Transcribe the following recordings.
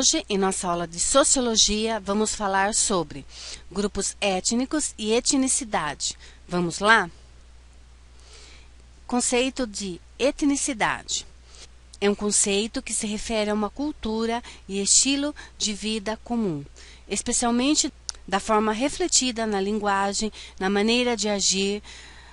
Hoje, em nossa aula de Sociologia, vamos falar sobre grupos étnicos e etnicidade. Vamos lá? Conceito de etnicidade. É um conceito que se refere a uma cultura e estilo de vida comum, especialmente da forma refletida na linguagem, na maneira de agir,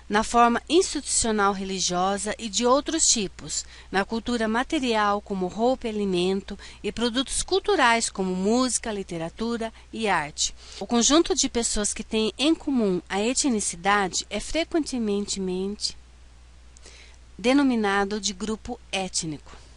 na forma institucional religiosa e de outros tipos, na cultura material como roupa e alimento e produtos culturais como música, literatura e arte. O conjunto de pessoas que têm em comum a etnicidade é frequentemente denominado de grupo étnico.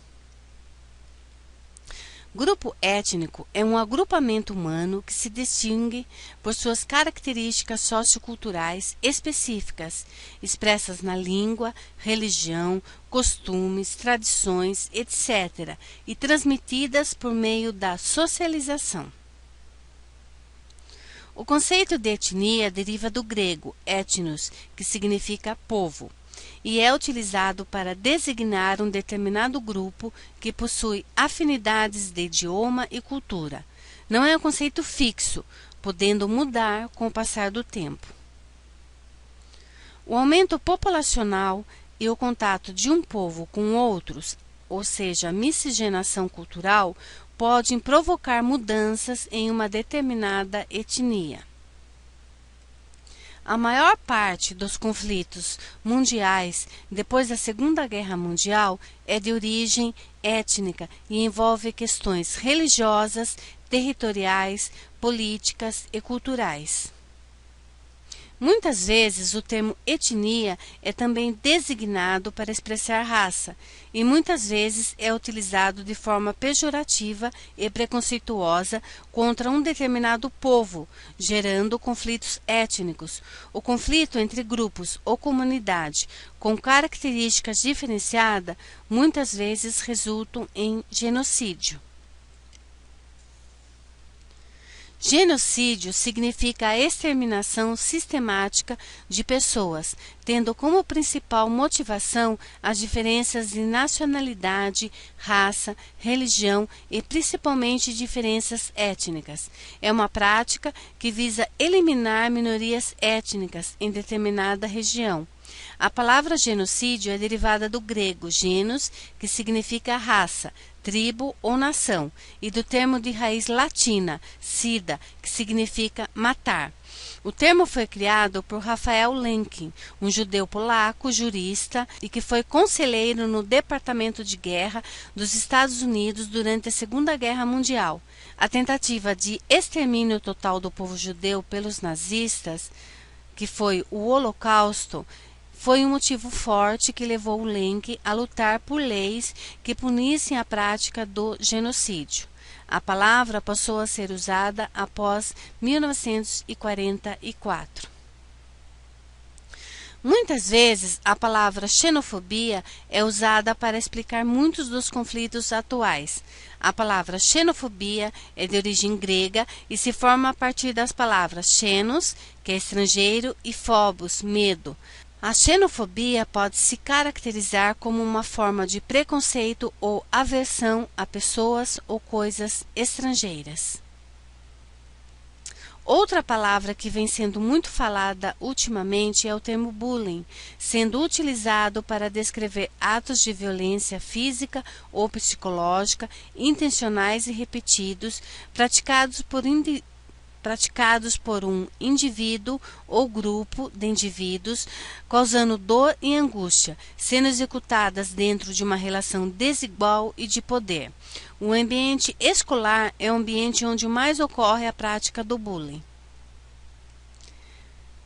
Grupo étnico é um agrupamento humano que se distingue por suas características socioculturais específicas, expressas na língua, religião, costumes, tradições, etc., e transmitidas por meio da socialização. O conceito de etnia deriva do grego etnos, que significa povo, e é utilizado para designar um determinado grupo que possui afinidades de idioma e cultura. Não é um conceito fixo, podendo mudar com o passar do tempo. O aumento populacional e o contato de um povo com outros, ou seja, a miscigenação cultural, podem provocar mudanças em uma determinada etnia. A maior parte dos conflitos mundiais depois da Segunda Guerra Mundial é de origem étnica e envolve questões religiosas, territoriais, políticas e culturais. Muitas vezes o termo etnia é também designado para expressar raça, e muitas vezes é utilizado de forma pejorativa e preconceituosa contra um determinado povo, gerando conflitos étnicos. O conflito entre grupos ou comunidade com características diferenciadas muitas vezes resultam em genocídio. Genocídio significa a exterminação sistemática de pessoas, tendo como principal motivação as diferenças de nacionalidade, raça, religião e principalmente diferenças étnicas. É uma prática que visa eliminar minorias étnicas em determinada região. A palavra genocídio é derivada do grego genus, que significa raça, tribo ou nação, e do termo de raiz latina, sida, que significa matar. O termo foi criado por Raphael Lemkin, um judeu polaco, jurista, e que foi conselheiro no Departamento de Guerra dos Estados Unidos durante a Segunda Guerra Mundial. A tentativa de extermínio total do povo judeu pelos nazistas, que foi o Holocausto, foi um motivo forte que levou o Lemkin a lutar por leis que punissem a prática do genocídio. A palavra passou a ser usada após 1944. Muitas vezes, a palavra xenofobia é usada para explicar muitos dos conflitos atuais. A palavra xenofobia é de origem grega e se forma a partir das palavras xenos, que é estrangeiro, e phobos, medo. A xenofobia pode se caracterizar como uma forma de preconceito ou aversão a pessoas ou coisas estrangeiras. Outra palavra que vem sendo muito falada ultimamente é o termo bullying, sendo utilizado para descrever atos de violência física ou psicológica, intencionais e repetidos, praticados por um indivíduo ou grupo de indivíduos, causando dor e angústia, sendo executadas dentro de uma relação desigual e de poder. O ambiente escolar é o ambiente onde mais ocorre a prática do bullying.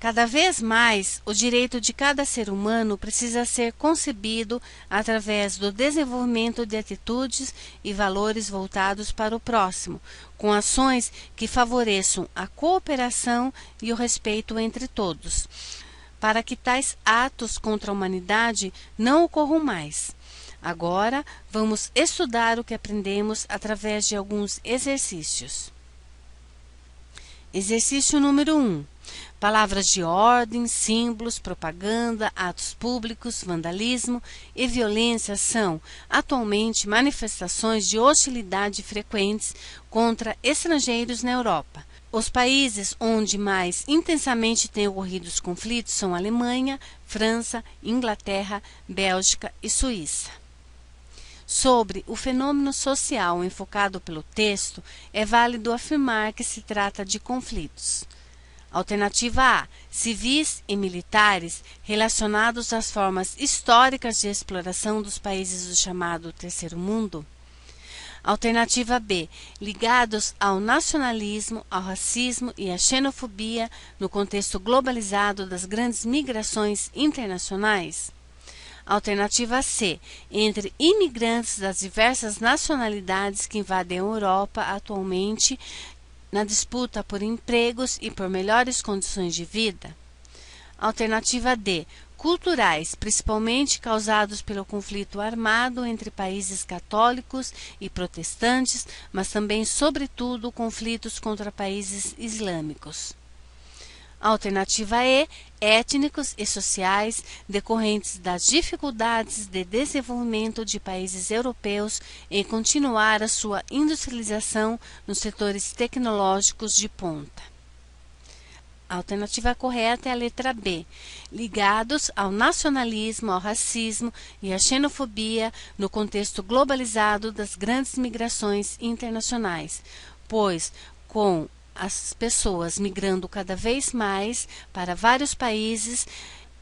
Cada vez mais, o direito de cada ser humano precisa ser concebido através do desenvolvimento de atitudes e valores voltados para o próximo, com ações que favoreçam a cooperação e o respeito entre todos, para que tais atos contra a humanidade não ocorram mais. Agora, vamos estudar o que aprendemos através de alguns exercícios. Exercício número 1. Palavras de ordem, símbolos, propaganda, atos públicos, vandalismo e violência são, atualmente, manifestações de hostilidade frequentes contra estrangeiros na Europa. Os países onde mais intensamente têm ocorrido os conflitos são Alemanha, França, Inglaterra, Bélgica e Suíça. Sobre o fenômeno social enfocado pelo texto, é válido afirmar que se trata de conflitos. Alternativa A. Civis e militares relacionados às formas históricas de exploração dos países do chamado Terceiro Mundo. Alternativa B. Ligados ao nacionalismo, ao racismo e à xenofobia no contexto globalizado das grandes migrações internacionais. Alternativa C. Entre imigrantes das diversas nacionalidades que invadem a Europa atualmente na disputa por empregos e por melhores condições de vida. Alternativa D. Culturais, principalmente causados pelo conflito armado entre países católicos e protestantes, mas também, sobretudo, conflitos contra países islâmicos. Alternativa E. Étnicos e sociais, decorrentes das dificuldades de desenvolvimento de países europeus em continuar a sua industrialização nos setores tecnológicos de ponta. A alternativa correta é a letra B, ligados ao nacionalismo, ao racismo e à xenofobia no contexto globalizado das grandes migrações internacionais, pois, com as pessoas migrando cada vez mais para vários países,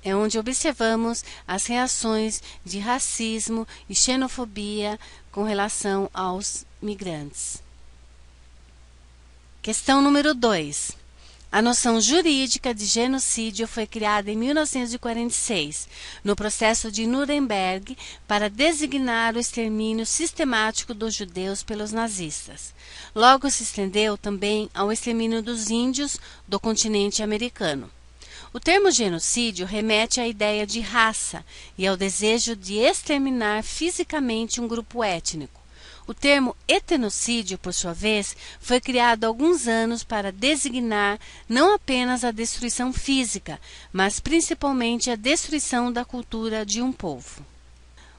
é onde observamos as reações de racismo e xenofobia com relação aos migrantes. Questão número 2. A noção jurídica de genocídio foi criada em 1946, no processo de Nuremberg, para designar o extermínio sistemático dos judeus pelos nazistas. Logo se estendeu também ao extermínio dos índios do continente americano. O termo genocídio remete à ideia de raça e ao desejo de exterminar fisicamente um grupo étnico. O termo etnocídio, por sua vez, foi criado há alguns anos para designar não apenas a destruição física, mas principalmente a destruição da cultura de um povo.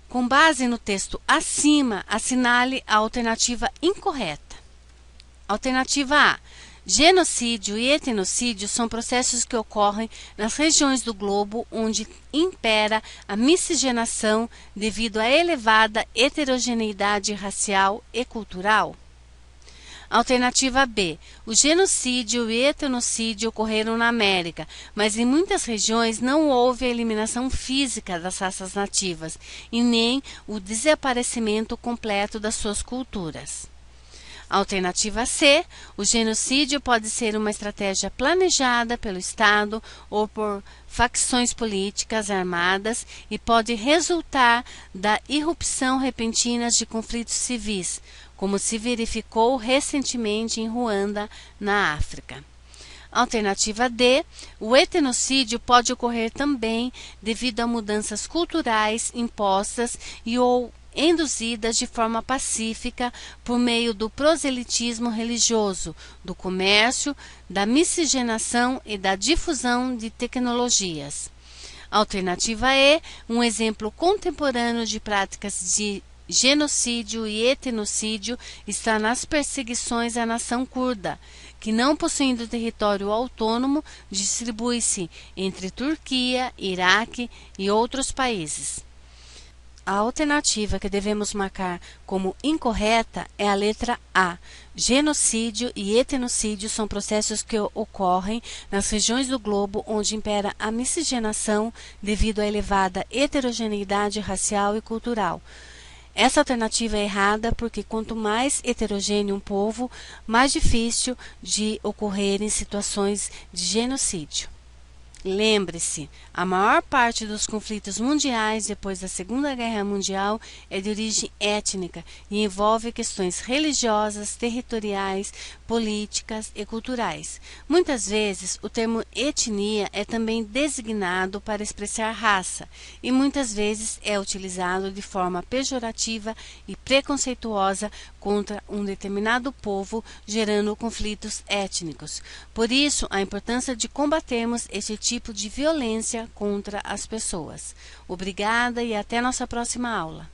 Com base no texto acima, assinale a alternativa incorreta. Alternativa A. Genocídio e etnocídio são processos que ocorrem nas regiões do globo onde impera a miscigenação devido à elevada heterogeneidade racial e cultural. Alternativa B. O genocídio e etnocídio ocorreram na América, mas em muitas regiões não houve a eliminação física das raças nativas e nem o desaparecimento completo das suas culturas. Alternativa C. O genocídio pode ser uma estratégia planejada pelo Estado ou por facções políticas armadas e pode resultar da irrupção repentina de conflitos civis, como se verificou recentemente em Ruanda, na África. Alternativa D. O etnocídio pode ocorrer também devido a mudanças culturais impostas e ou induzidas de forma pacífica por meio do proselitismo religioso, do comércio, da miscigenação e da difusão de tecnologias. Alternativa E. Um exemplo contemporâneo de práticas de genocídio e etnocídio está nas perseguições à nação curda, que, não possuindo território autônomo, distribui-se entre Turquia, Iraque e outros países. A alternativa que devemos marcar como incorreta é a letra A. Genocídio e etnocídio são processos que ocorrem nas regiões do globo onde impera a miscigenação devido à elevada heterogeneidade racial e cultural. Essa alternativa é errada porque quanto mais heterogêneo um povo, mais difícil de ocorrerem situações de genocídio. Lembre-se, a maior parte dos conflitos mundiais depois da Segunda Guerra Mundial é de origem étnica e envolve questões religiosas, territoriais, políticas e culturais. Muitas vezes, o termo etnia é também designado para expressar raça e muitas vezes é utilizado de forma pejorativa e preconceituosa contra um determinado povo, gerando conflitos étnicos. Por isso, a importância de combatermos esse tipo de violência contra as pessoas. Obrigada e até nossa próxima aula.